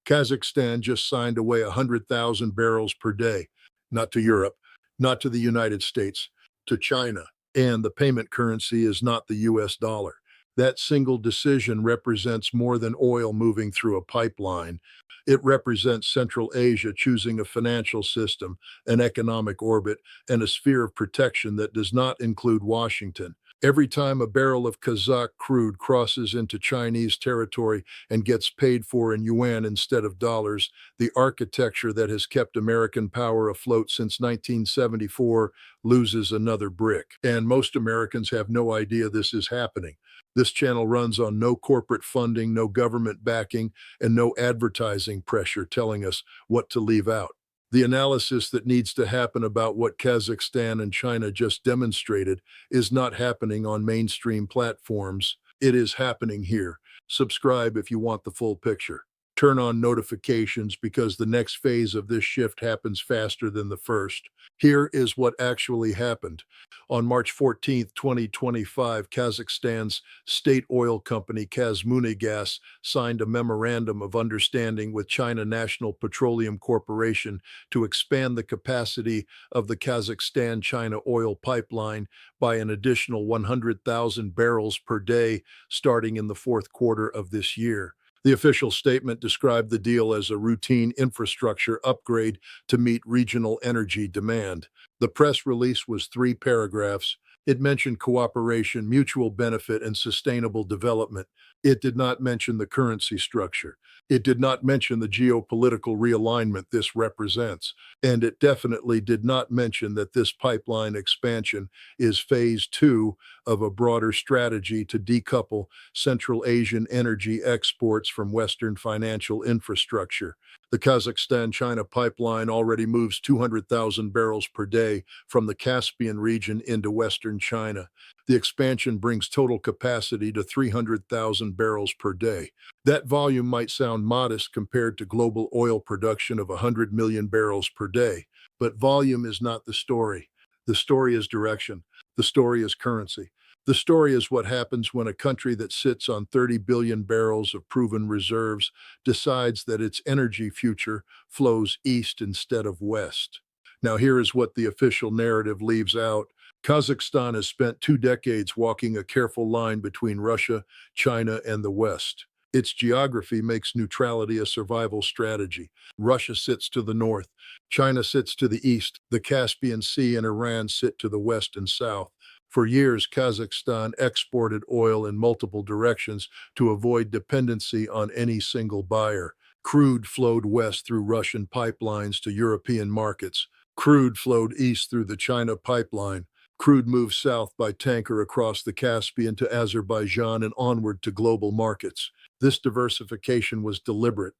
Kazakhstan just signed away 100,000 barrels per day, not to Europe, not to the United States, to China. And the payment currency is not the US dollar. That single decision represents more than oil moving through a pipeline. It represents Central Asia choosing a financial system, an economic orbit, and a sphere of protection that does not include Washington. Every time a barrel of Kazakh crude crosses into Chinese territory and gets paid for in yuan instead of dollars, the architecture that has kept American power afloat since 1974 loses another brick. And most Americans have no idea this is happening. This channel runs on no corporate funding, no government backing, and no advertising pressure telling us what to leave out. The analysis that needs to happen about what Kazakhstan and China just demonstrated is not happening on mainstream platforms. It is happening here. Subscribe if you want the full picture. Turn on notifications because the next phase of this shift happens faster than the first. Here is what actually happened. On March 14, 2025, Kazakhstan's state oil company Kazmunigas signed a memorandum of understanding with China National Petroleum Corporation to expand the capacity of the Kazakhstan-China oil pipeline by an additional 100,000 barrels per day starting in the fourth quarter of this year. The official statement described the deal as a routine infrastructure upgrade to meet regional energy demand. The press release was 3 paragraphs. It mentioned cooperation, mutual benefit, and sustainable development. It did not mention the currency structure. It did not mention the geopolitical realignment this represents. And it definitely did not mention that this pipeline expansion is phase 2 of a broader strategy to decouple Central Asian energy exports from Western financial infrastructure. The Kazakhstan-China pipeline already moves 200,000 barrels per day from the Caspian region into Western China. The expansion brings total capacity to 300,000 barrels per day. That volume might sound modest compared to global oil production of 100 million barrels per day, but volume is not the story. The story is direction. The story is currency. The story is what happens when a country that sits on 30 billion barrels of proven reserves decides that its energy future flows east instead of west. Now, here is what the official narrative leaves out. Kazakhstan has spent 2 decades walking a careful line between Russia, China, and the West. Its geography makes neutrality a survival strategy. Russia sits to the north, China sits to the east, the Caspian Sea and Iran sit to the west and south. For years, Kazakhstan exported oil in multiple directions to avoid dependency on any single buyer. Crude flowed west through Russian pipelines to European markets. Crude flowed east through the China pipeline. Crude moved south by tanker across the Caspian to Azerbaijan and onward to global markets. This diversification was deliberate.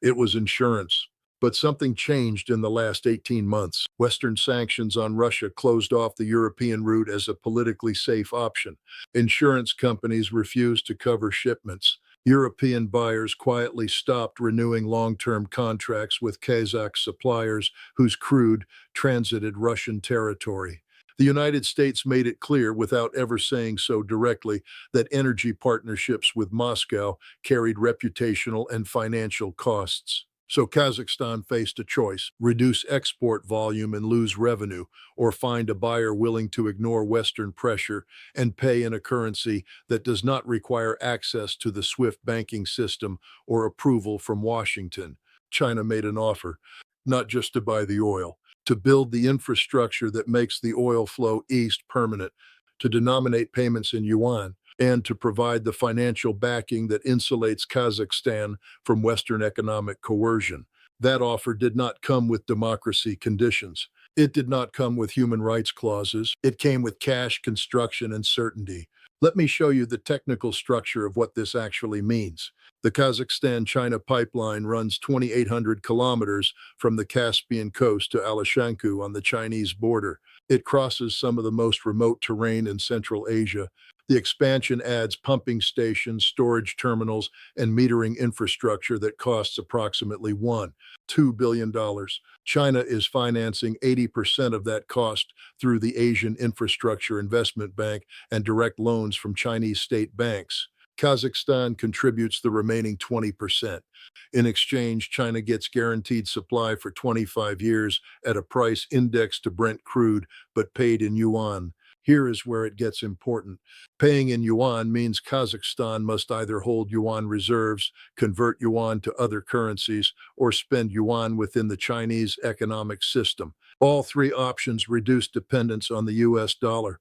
It was insurance. But something changed in the last 18 months. Western sanctions on Russia closed off the European route as a politically safe option. Insurance companies refused to cover shipments. European buyers quietly stopped renewing long-term contracts with Kazakh suppliers whose crude transited Russian territory. The United States made it clear, without ever saying so directly, that energy partnerships with Moscow carried reputational and financial costs. So Kazakhstan faced a choice: reduce export volume and lose revenue, or find a buyer willing to ignore Western pressure and pay in a currency that does not require access to the SWIFT banking system or approval from Washington. China made an offer, not just to buy the oil, to build the infrastructure that makes the oil flow east permanent, to denominate payments in yuan, and to provide the financial backing that insulates Kazakhstan from Western economic coercion. That offer did not come with democracy conditions. It did not come with human rights clauses. It came with cash, construction, and certainty. Let me show you the technical structure of what this actually means. The Kazakhstan-China pipeline runs 2,800 kilometers from the Caspian coast to Alashankou on the Chinese border. It crosses some of the most remote terrain in Central Asia. The expansion adds pumping stations, storage terminals, and metering infrastructure that costs approximately $2 billion. China is financing 80% of that cost through the Asian Infrastructure Investment Bank and direct loans from Chinese state banks. Kazakhstan contributes the remaining 20%. In exchange, China gets guaranteed supply for 25 years at a price indexed to Brent crude, but paid in yuan. Here is where it gets important. Paying in yuan means Kazakhstan must either hold yuan reserves, convert yuan to other currencies, or spend yuan within the Chinese economic system. All three options reduce dependence on the US dollar.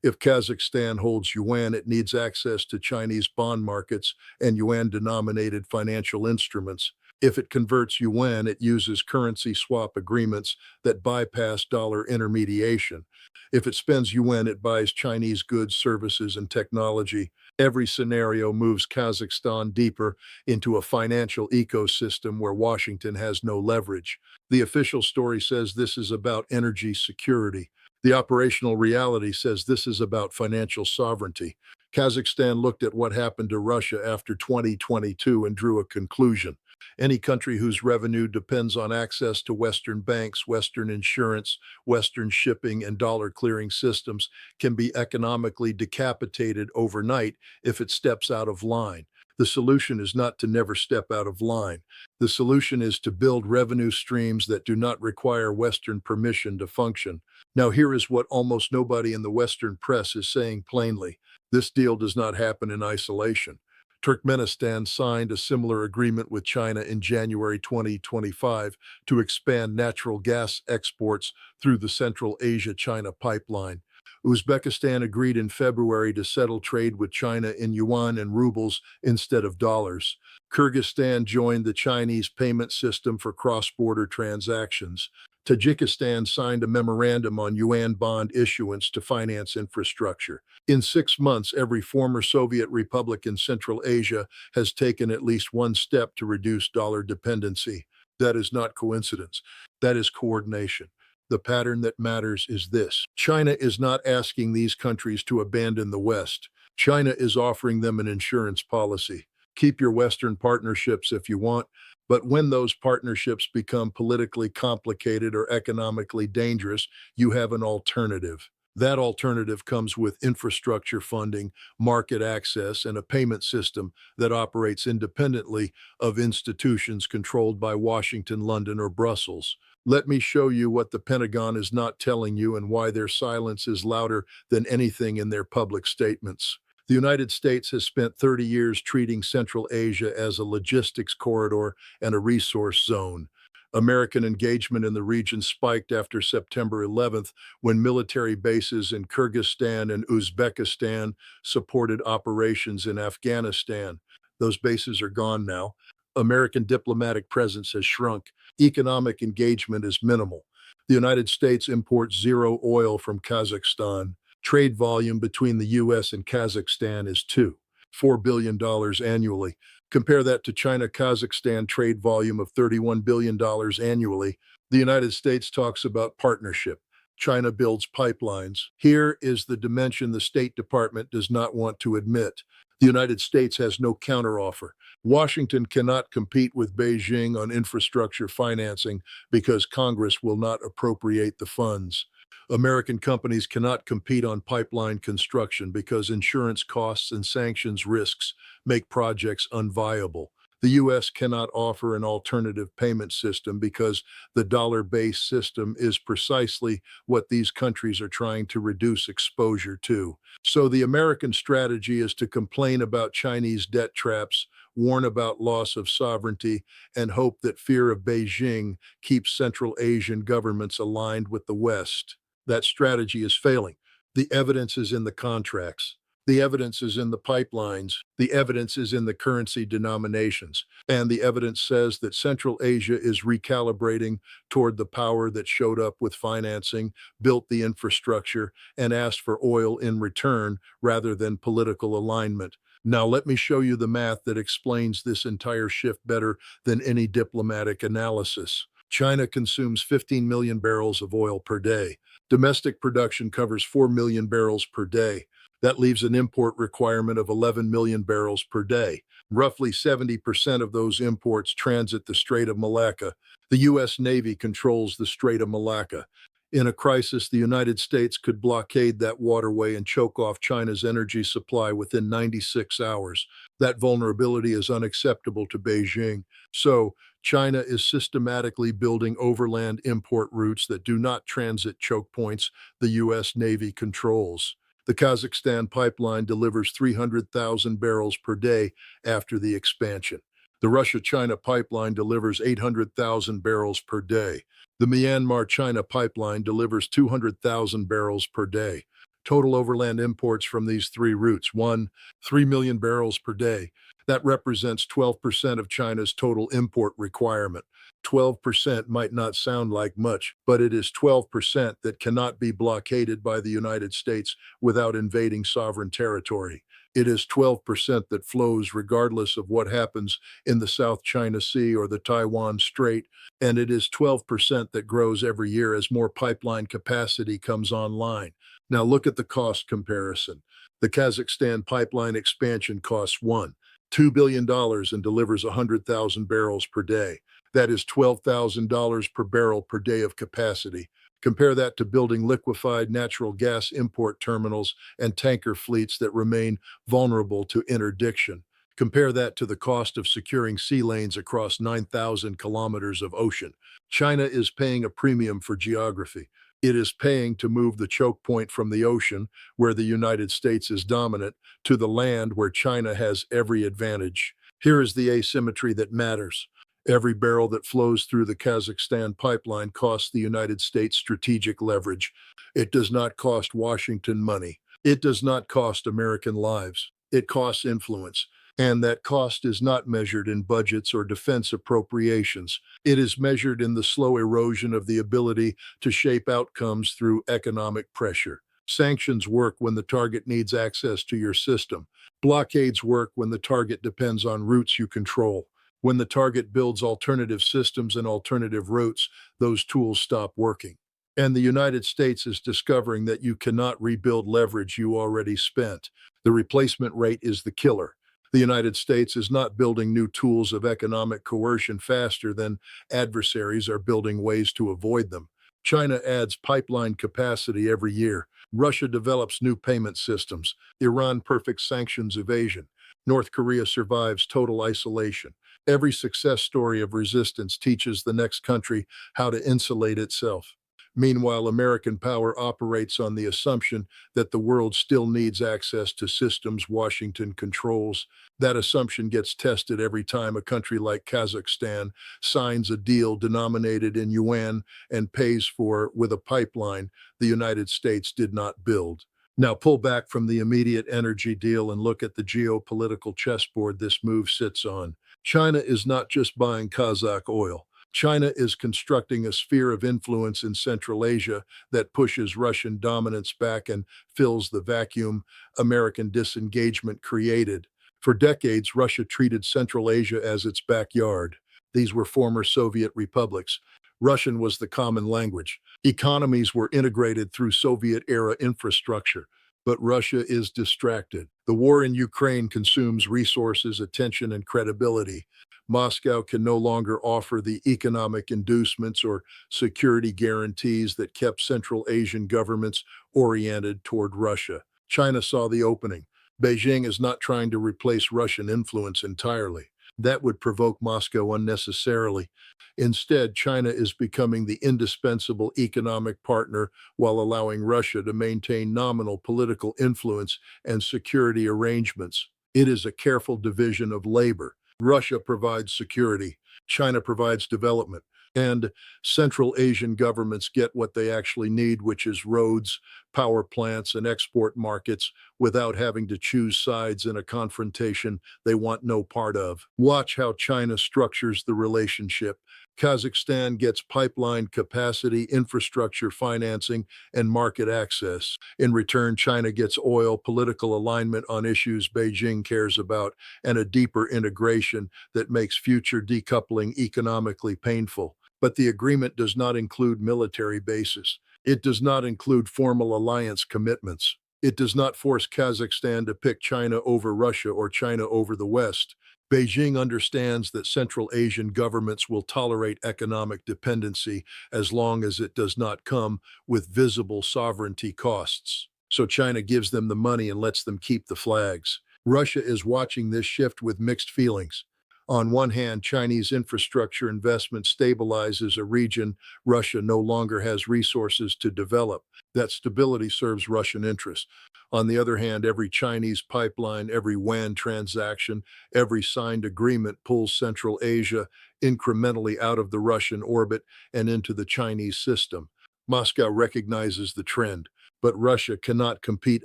If Kazakhstan holds yuan, it needs access to Chinese bond markets and yuan-denominated financial instruments. If it converts yuan, it uses currency swap agreements that bypass dollar intermediation. If it spends yuan, it buys Chinese goods, services, and technology. Every scenario moves Kazakhstan deeper into a financial ecosystem where Washington has no leverage. The official story says this is about energy security. The operational reality says this is about financial sovereignty. Kazakhstan looked at what happened to Russia after 2022 and drew a conclusion. Any country whose revenue depends on access to Western banks, Western insurance, Western shipping, and dollar clearing systems can be economically decapitated overnight if it steps out of line. The solution is not to never step out of line. The solution is to build revenue streams that do not require Western permission to function. Now, here is what almost nobody in the Western press is saying plainly. This deal does not happen in isolation. Turkmenistan signed a similar agreement with China in January 2025 to expand natural gas exports through the Central Asia-China pipeline. Uzbekistan agreed in February to settle trade with China in yuan and rubles instead of dollars. Kyrgyzstan joined the Chinese payment system for cross-border transactions. Tajikistan signed a memorandum on yuan bond issuance to finance infrastructure. In 6 months, every former Soviet republic in Central Asia has taken at least one step to reduce dollar dependency. That is not coincidence. That is coordination. The pattern that matters is this. China is not asking these countries to abandon the West. China is offering them an insurance policy. Keep your Western partnerships if you want, but when those partnerships become politically complicated or economically dangerous, you have an alternative. That alternative comes with infrastructure funding, market access, and a payment system that operates independently of institutions controlled by Washington, London, or Brussels. Let me show you what the Pentagon is not telling you and why their silence is louder than anything in their public statements. The United States has spent 30 years treating Central Asia as a logistics corridor and a resource zone. American engagement in the region spiked after September 11th when military bases in Kyrgyzstan and Uzbekistan supported operations in Afghanistan. Those bases are gone now. American diplomatic presence has shrunk. Economic engagement is minimal. The United States imports zero oil from Kazakhstan. Trade volume between the U.S. and Kazakhstan is $4 billion annually. Compare that to China-Kazakhstan trade volume of $31 billion annually. The United States talks about partnership. China builds pipelines. Here is the dimension the State Department does not want to admit. The United States has no counteroffer. Washington cannot compete with Beijing on infrastructure financing because Congress will not appropriate the funds. American companies cannot compete on pipeline construction because insurance costs and sanctions risks make projects unviable. The U.S. cannot offer an alternative payment system because the dollar-based system is precisely what these countries are trying to reduce exposure to. So the American strategy is to complain about Chinese debt traps, warn about loss of sovereignty, and hope that fear of Beijing keeps Central Asian governments aligned with the West. That strategy is failing. The evidence is in the contracts. The evidence is in the pipelines. The evidence is in the currency denominations. And the evidence says that Central Asia is recalibrating toward the power that showed up with financing, built the infrastructure, and asked for oil in return rather than political alignment. Now, let me show you the math that explains this entire shift better than any diplomatic analysis. China consumes 15 million barrels of oil per day. Domestic production covers 4 million barrels per day. That leaves an import requirement of 11 million barrels per day. Roughly 70% of those imports transit the Strait of Malacca. The U.S. Navy controls the Strait of Malacca. In a crisis, the United States could blockade that waterway and choke off China's energy supply within 96 hours. That vulnerability is unacceptable to Beijing. So, China is systematically building overland import routes that do not transit choke points the U.S. Navy controls. The Kazakhstan pipeline delivers 300,000 barrels per day after the expansion. The Russia-China pipeline delivers 800,000 barrels per day. The Myanmar-China pipeline delivers 200,000 barrels per day. Total overland imports from these three routes, 3 million barrels per day. That represents 12% of China's total import requirement. 12% might not sound like much, but it is 12% that cannot be blockaded by the United States without invading sovereign territory. It is 12% that flows regardless of what happens in the South China Sea or the Taiwan Strait, and it is 12% that grows every year as more pipeline capacity comes online. Now look at the cost comparison. The Kazakhstan pipeline expansion costs $2 billion and delivers 100,000 barrels per day. That is $12,000 per barrel per day of capacity. Compare that to building liquefied natural gas import terminals and tanker fleets that remain vulnerable to interdiction. Compare that to the cost of securing sea lanes across 9,000 kilometers of ocean. China is paying a premium for geography. It is paying to move the choke point from the ocean, where the United States is dominant, to the land where China has every advantage. Here is the asymmetry that matters. Every barrel that flows through the Kazakhstan pipeline costs the United States strategic leverage. It does not cost Washington money. It does not cost American lives. It costs influence. And that cost is not measured in budgets or defense appropriations. It is measured in the slow erosion of the ability to shape outcomes through economic pressure. Sanctions work when the target needs access to your system. Blockades work when the target depends on routes you control. When the target builds alternative systems and alternative routes, those tools stop working. And the United States is discovering that you cannot rebuild leverage you already spent. The replacement rate is the killer. The United States is not building new tools of economic coercion faster than adversaries are building ways to avoid them. China adds pipeline capacity every year. Russia develops new payment systems. Iran perfects sanctions evasion. North Korea survives total isolation. Every success story of resistance teaches the next country how to insulate itself. Meanwhile, American power operates on the assumption that the world still needs access to systems Washington controls. That assumption gets tested every time a country like Kazakhstan signs a deal denominated in yuan and pays for with a pipeline the United States did not build. Now pull back from the immediate energy deal and look at the geopolitical chessboard this move sits on. China is not just buying Kazakh oil. China is constructing a sphere of influence in Central Asia that pushes Russian dominance back and fills the vacuum American disengagement created. For decades, Russia treated Central Asia as its backyard. These were former Soviet republics. Russian was the common language. Economies were integrated through Soviet-era infrastructure. But Russia is distracted. The war in Ukraine consumes resources, attention, and credibility. Moscow can no longer offer the economic inducements or security guarantees that kept Central Asian governments oriented toward Russia. China saw the opening. Beijing is not trying to replace Russian influence entirely. That would provoke Moscow unnecessarily. Instead, China is becoming the indispensable economic partner while allowing Russia to maintain nominal political influence and security arrangements. It is a careful division of labor. Russia provides security, China provides development, and Central Asian governments get what they actually need, which is roads, power plants, and export markets without having to choose sides in a confrontation they want no part of. Watch how China structures the relationship. Kazakhstan gets pipeline capacity, infrastructure financing, and market access. In return, China gets oil, political alignment on issues Beijing cares about, and a deeper integration that makes future decoupling economically painful. But the agreement does not include military bases. It does not include formal alliance commitments. It does not force Kazakhstan to pick China over Russia or China over the West. Beijing understands that Central Asian governments will tolerate economic dependency as long as it does not come with visible sovereignty costs. So China gives them the money and lets them keep the flags. Russia is watching this shift with mixed feelings. On one hand, Chinese infrastructure investment stabilizes a region Russia no longer has resources to develop. That stability serves Russian interests. On the other hand, every Chinese pipeline, every WAN transaction, every signed agreement pulls Central Asia incrementally out of the Russian orbit and into the Chinese system. Moscow recognizes the trend, but Russia cannot compete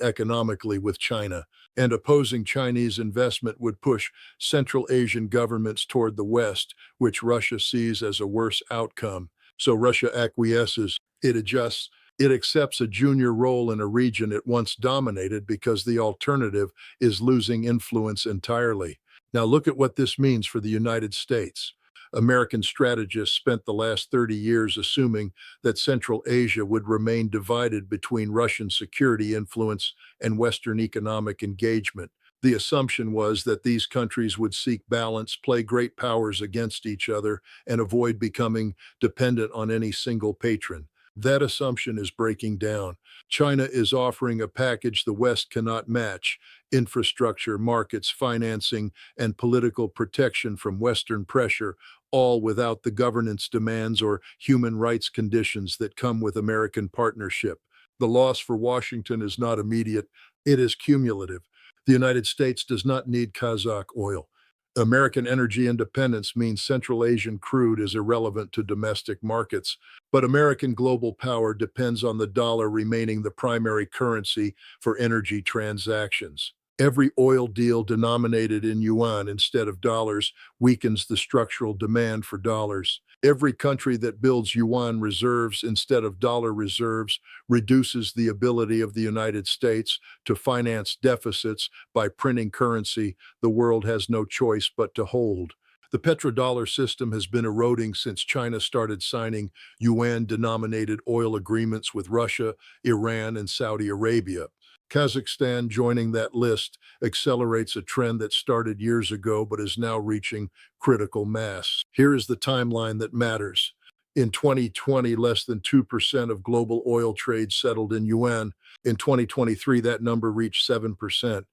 economically with China, and opposing Chinese investment would push Central Asian governments toward the West, which Russia sees as a worse outcome. So Russia acquiesces, it adjusts, it accepts a junior role in a region it once dominated because the alternative is losing influence entirely. Now look at what this means for the United States. American strategists spent the last 30 years assuming that Central Asia would remain divided between Russian security influence and Western economic engagement. The assumption was that these countries would seek balance, play great powers against each other, and avoid becoming dependent on any single patron. That assumption is breaking down. China is offering a package the West cannot match: infrastructure, markets, financing, and political protection from Western pressure, all without the governance demands or human rights conditions that come with American partnership. The loss for Washington is not immediate, it is cumulative. The United States does not need Kazakh oil. American energy independence means Central Asian crude is irrelevant to domestic markets, but American global power depends on the dollar remaining the primary currency for energy transactions. Every oil deal denominated in yuan instead of dollars weakens the structural demand for dollars. Every country that builds yuan reserves instead of dollar reserves reduces the ability of the United States to finance deficits by printing currency the world has no choice but to hold. The petrodollar system has been eroding since China started signing yuan-denominated oil agreements with Russia, Iran, and Saudi Arabia. Kazakhstan joining that list accelerates a trend that started years ago but is now reaching critical mass. Here is the timeline that matters. In 2020, less than 2% of global oil trade settled in yuan. In 2023, that number reached 7%.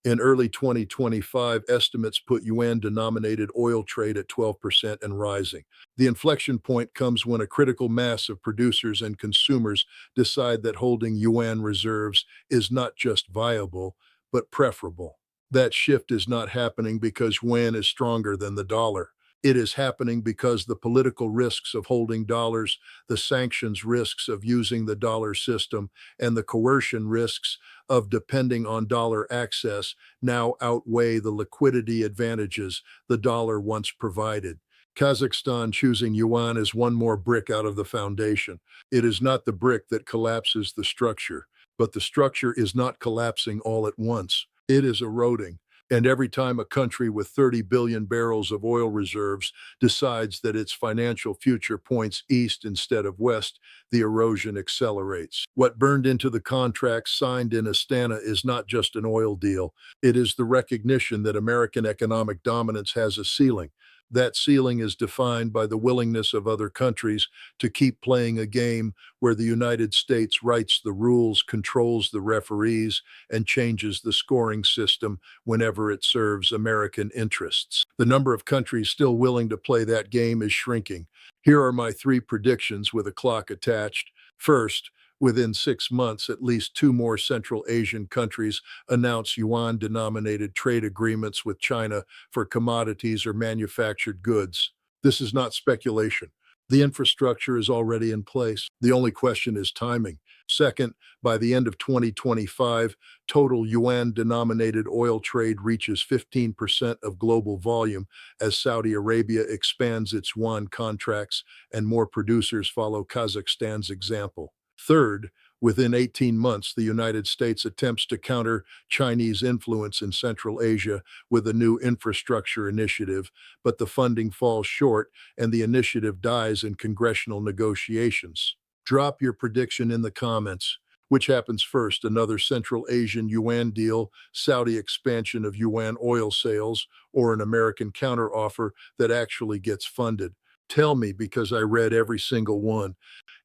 In early 2025, estimates put yuan-denominated oil trade at 12% and rising. The inflection point comes when a critical mass of producers and consumers decide that holding yuan reserves is not just viable, but preferable. That shift is not happening because yuan is stronger than the dollar. It is happening because the political risks of holding dollars, the sanctions risks of using the dollar system, and the coercion risks of depending on dollar access now outweigh the liquidity advantages the dollar once provided. Kazakhstan choosing yuan is one more brick out of the foundation. It is not the brick that collapses the structure, but the structure is not collapsing all at once. It is eroding. And every time a country with 30 billion barrels of oil reserves decides that its financial future points east instead of west, the erosion accelerates. What burned into the contracts signed in Astana is not just an oil deal. It is the recognition that American economic dominance has a ceiling. That ceiling is defined by the willingness of other countries to keep playing a game where the United States writes the rules, controls the referees, and changes the scoring system whenever it serves American interests. The number of countries still willing to play that game is shrinking. Here are my 3 predictions with a clock attached. First, within 6 months, at least 2 more Central Asian countries announce yuan-denominated trade agreements with China for commodities or manufactured goods. This is not speculation. The infrastructure is already in place. The only question is timing. Second, by the end of 2025, total yuan-denominated oil trade reaches 15% of global volume as Saudi Arabia expands its yuan contracts and more producers follow Kazakhstan's example. Third, within 18 months, the United States attempts to counter Chinese influence in Central Asia with a new infrastructure initiative, but the funding falls short and the initiative dies in congressional negotiations. Drop your prediction in the comments. Which happens first, another Central Asian yuan deal, Saudi expansion of yuan oil sales, or an American counteroffer that actually gets funded? Tell me, because I read every single one.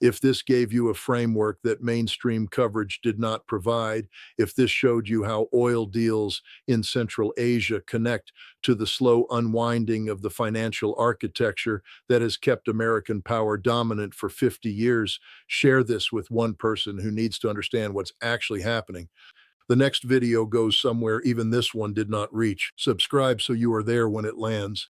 If this gave you a framework that mainstream coverage did not provide, if this showed you how oil deals in Central Asia connect to the slow unwinding of the financial architecture that has kept American power dominant for 50 years, share this with one person who needs to understand what's actually happening. The next video goes somewhere even this one did not reach. Subscribe so you are there when it lands.